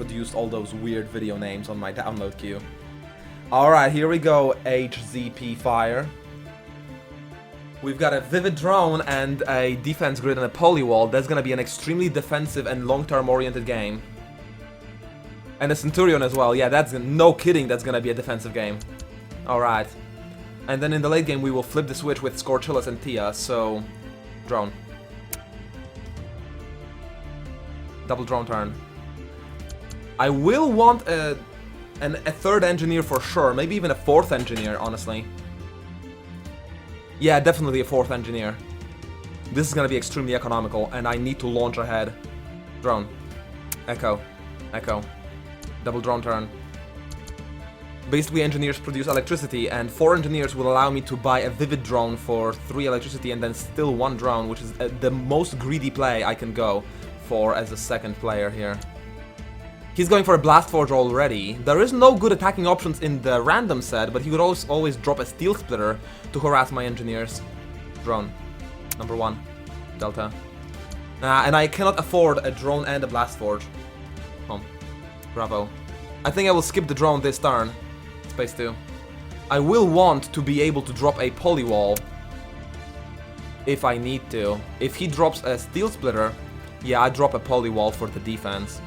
produced all those weird video names on my download queue. Alright, here we go, HZP Fire. We've got a Vivid Drone and a defense grid and a polywall. That's gonna be an extremely defensive and long-term oriented game. And a Centurion as well. Yeah, that's no kidding, that's gonna be a defensive game. Alright. And then in the late game we will flip the switch with Scorchillout and Tia, so... Drone. Double drone turn. I will want a third engineer for sure, maybe even a fourth engineer, honestly. Yeah, definitely a fourth engineer. This is gonna be extremely economical, and I need to launch ahead. Drone. Echo. Echo. Double drone turn. Basically, engineers produce electricity, and 4 engineers will allow me to buy a Vivid Drone for 3 electricity and then still 1 drone, which is the most greedy play I can go for as a second player here. He's going for a Blast Forge already. There is no good attacking options in the random set, but he would always drop a Steel Splitter to harass my engineers. Drone. Number 1. Delta. And I cannot afford a drone and a Blast Forge. Bravo. I think I will skip the drone this turn. Space 2. I will want to be able to drop a polywall if I need to. If he drops a Steel Splitter, yeah, I drop a polywall for the defense.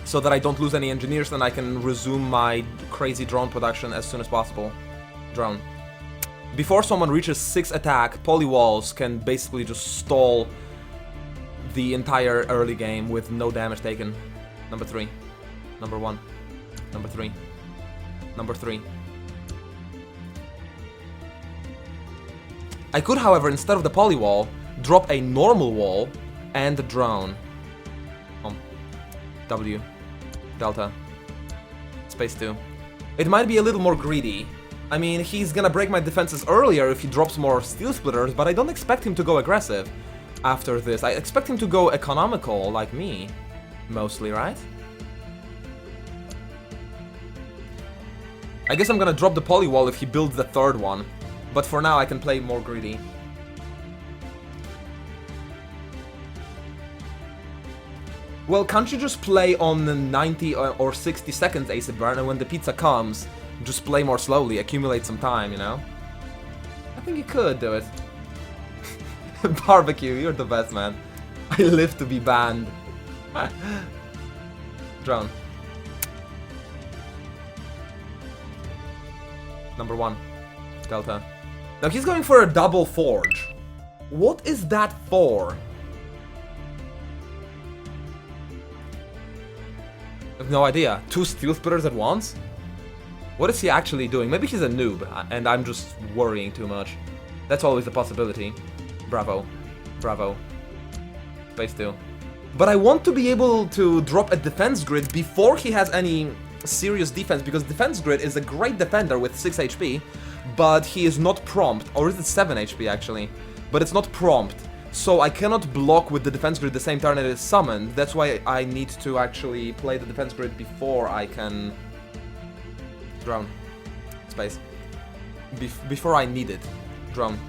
So that I don't lose any engineers and I can resume my crazy drone production as soon as possible. Drone. Before someone reaches 6 attack, polywalls can basically just stall the entire early game with no damage taken. Number 3. Number 1. Number 3. Number 3. I could, however, instead of the polywall, drop a normal wall and a drone. W. Delta. Space 2. It might be a little more greedy. I mean, he's gonna break my defenses earlier if he drops more Steel Splitters, but I don't expect him to go aggressive after this. I expect him to go economical, like me. Mostly, right? I guess I'm gonna drop the polywall if he builds the third one. But for now, I can play more greedy. Well, can't you just play on 90 or 60 seconds acid burn, and when the pizza comes, just play more slowly, accumulate some time, you know? I think you could do it. Barbecue, you're the best, man. I live to be banned. Drone. Number 1. Delta. Now he's going for a double forge. What is that for? I have no idea. 2 Steel Splitters at once? What is he actually doing? Maybe he's a noob, and I'm just worrying too much. That's always a possibility. Bravo. Bravo. Space 2. But I want to be able to drop a defense grid before he has any serious defense, because defense grid is a great defender with 6 HP, but he is not prompt. Or is it 7 HP actually? But it's not prompt. So I cannot block with the defense grid the same turn it is summoned. That's why I need to actually play the defense grid before I can... Drone. Space. Before I need it. Drone.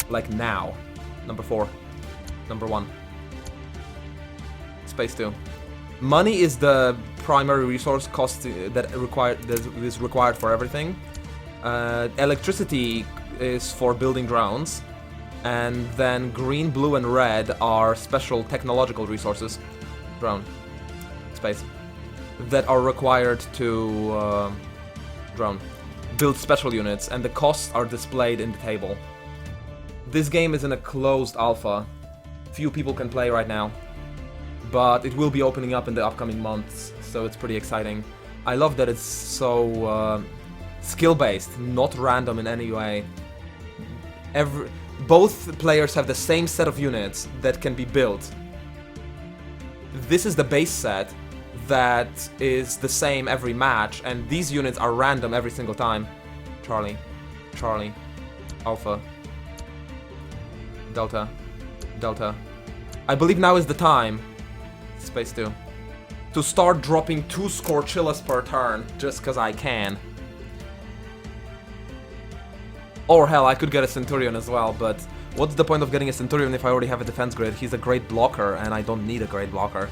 Like now. Number 4. Number 1. Space 2. Money is the primary resource cost that is required for everything. Electricity is for building drones. And then green, blue, and red are special technological resources. Drone. Space. That are required to drone. Build special units, and the costs are displayed in the table. This game is in a closed alpha. Few people can play right now. But it will be opening up in the upcoming months, so it's pretty exciting. I love that it's so skill-based, not random in any way. Both players have the same set of units that can be built. This is the base set that is the same every match, and these units are random every single time. Charlie. Charlie. Alpha. Delta. Delta. I believe now is the time. Space 2. To start dropping 2 Scorchillouts per turn, just cause I can. Or hell, I could get a Centurion as well, but what's the point of getting a Centurion if I already have a defense grid? He's a great blocker, and I don't need a great blocker.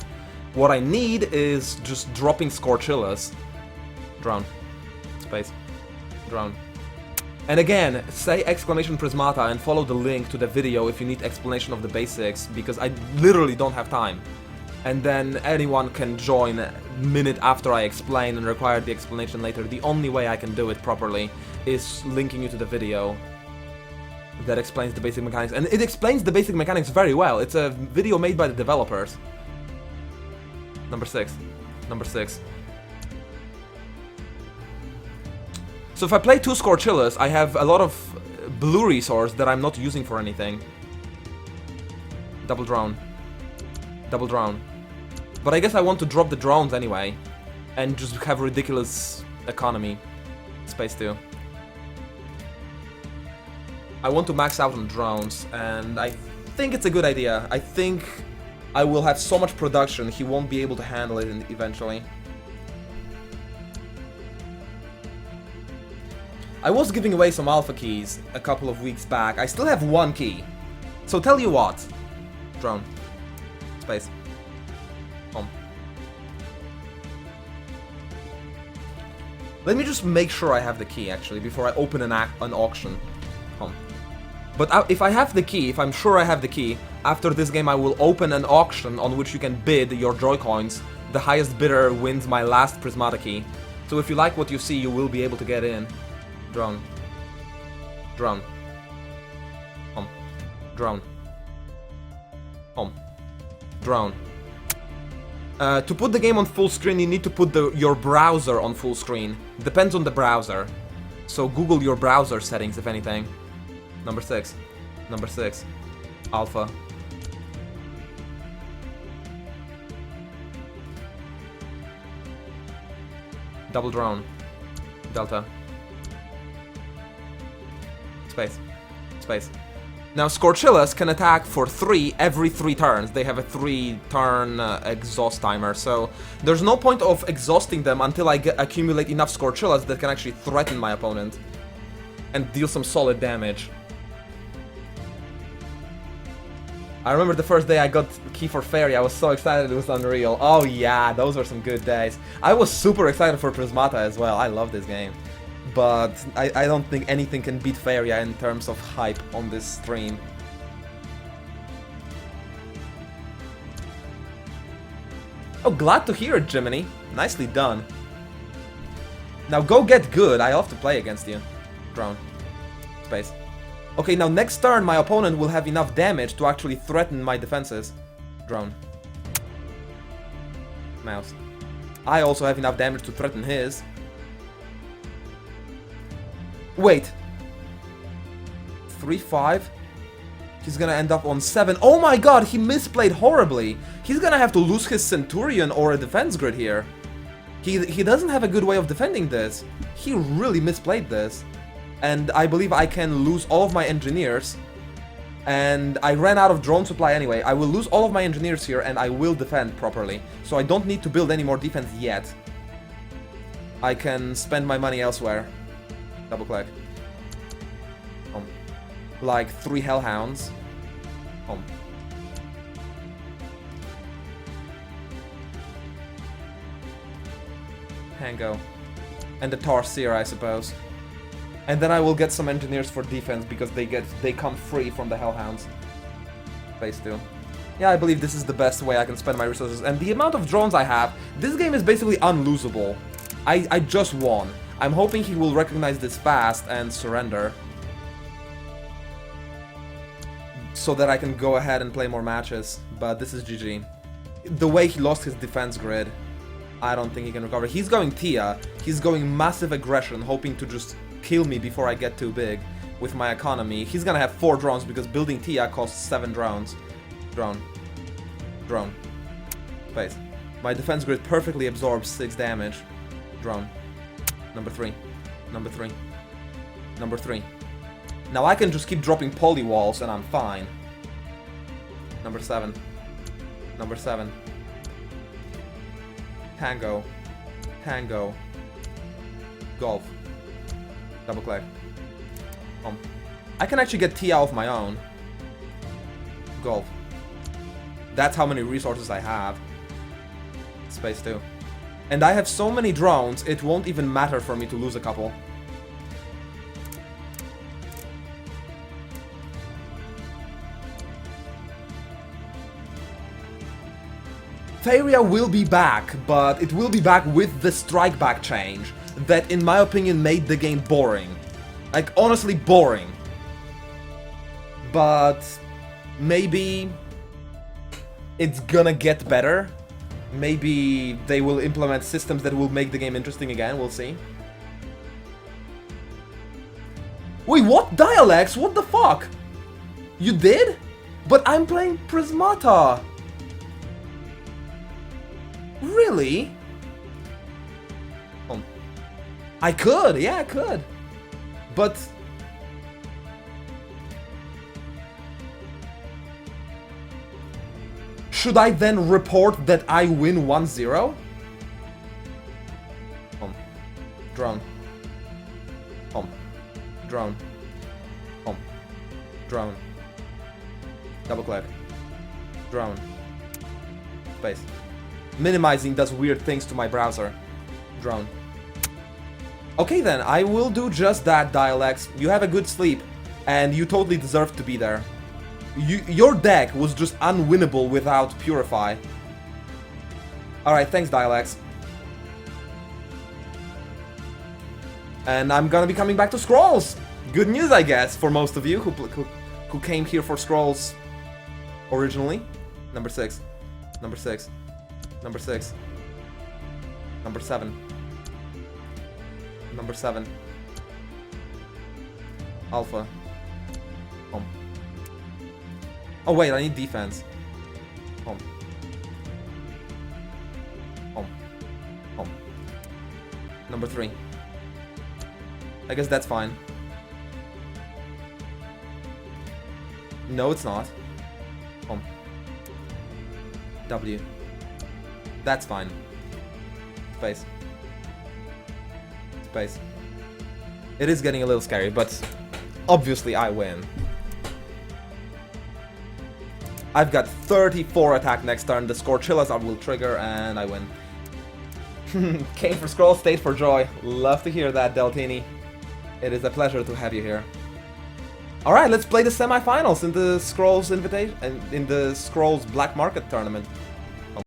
What I need is just dropping Scorchillout. Drone. Space. Drone. And again, say exclamation Prismata and follow the link to the video if you need explanation of the basics, because I literally don't have time. And then anyone can join a minute after I explain and require the explanation later. The only way I can do it properly is linking you to the video that explains the basic mechanics. And it explains the basic mechanics very well. It's a video made by the developers. Number 6. Number 6. So if I play 2 Scorchillout, I have a lot of blue resource that I'm not using for anything. Double drone. Double drone. But I guess I want to drop the drones anyway, and just have ridiculous economy. Space 2. I want to max out on drones, and I think it's a good idea. I think I will have so much production, he won't be able to handle it eventually. I was giving away some alpha keys a couple of weeks back. I still have 1 key. So tell you what. Drone. Space. Home. Let me just make sure I have the key, actually, before I open an auction. Home. But if I have the key, if I'm sure I have the key, after this game I will open an auction on which you can bid your Joy-Coins. The highest bidder wins my last Prismata key. So if you like what you see, you will be able to get in. Drone. Drone. Home. Drone. Home. Drone. To put the game on full screen, you need to put your browser on full screen. Depends on the browser. So Google your browser settings, if anything. Number 6. Number 6. Alpha. Double drone. Delta. Space. Space. Now Scorchillout can attack for 3 every 3 turns. They have a 3-turn exhaust timer, so there's no point of exhausting them until I accumulate enough Scorchillouts that can actually threaten my opponent and deal some solid damage. I remember the first day I got key for Fairy, I was so excited, it was unreal. Oh yeah, those were some good days. I was super excited for Prismata as well, I love this game. But I don't think anything can beat Fairia in terms of hype on this stream. Oh, glad to hear it, Jiminy. Nicely done. Now go get good, I have to play against you. Drone. Space. Okay, now next turn my opponent will have enough damage to actually threaten my defenses. Drone. Mouse. I also have enough damage to threaten his. Wait. 3-5? He's gonna end up on 7. Oh my god, he misplayed horribly. He's gonna have to lose his Centurion or a defense grid here. He doesn't have a good way of defending this. He really misplayed this. And I believe I can lose all of my engineers. And I ran out of drone supply anyway. I will lose all of my engineers here and I will defend properly. So I don't need to build any more defense yet. I can spend my money elsewhere. Double click. Like 3 Hellhounds. Hango. And the Tarsier, I suppose. And then I will get some engineers for defense because they come free from the Hellhounds. Phase 2. Yeah, I believe this is the best way I can spend my resources. And the amount of drones I have, this game is basically unlosable. I just won. I'm hoping he will recognize this fast and surrender. So that I can go ahead and play more matches. But this is GG. The way he lost his defense grid, I don't think he can recover. He's going Tia. He's going massive aggression, hoping to just kill me before I get too big with my economy. He's gonna have 4 drones because building Tia costs 7 drones. Drone. Drone. Space. My defense grid perfectly absorbs 6 damage. Drone. Number 3. Number 3. Number 3. Now I can just keep dropping poly walls and I'm fine. Number 7. Number 7. Tango. Tango. Golf. Double click. I can actually get Tia of my own. Golf. That's how many resources I have. Space 2. And I have so many drones, it won't even matter for me to lose a couple. Faria will be back, but it will be back with the strike back change that, in my opinion, made the game boring. Like, honestly boring. But maybe it's gonna get better. Maybe they will implement systems that will make the game interesting again, we'll see. Wait, what? Dialects? What the fuck? You did? But I'm playing Prismata. Really? I could, yeah, I could. But... should I then report that I win 1-0? Drone. Drone. Drone. Double click. Drone. Space. Minimizing does weird things to my browser. Drone. Okay then, I will do just that, Dialects. You have a good sleep, and you totally deserve to be there. Your deck was just unwinnable without Purify. Alright, thanks, Dialects. And I'm gonna be coming back to Scrolls! Good news, I guess, for most of you who came here for Scrolls originally. Number 6. Number 6. Number 6. Number 7. Number 7. Alpha. Home. Oh wait, I need defense. Home. Home. Home. Number 3. I guess that's fine. No, it's not. Home. W. That's fine. Space. Space. It is getting a little scary, but obviously I win. I've got 34 attack next turn, the Scorchillout I will trigger, and I win. Came for Scroll, stayed for Joy. Love to hear that, Deltini. It is a pleasure to have you here. Alright, let's play the semifinals in the Scrolls Invitation and in the Scrolls Black Market tournament.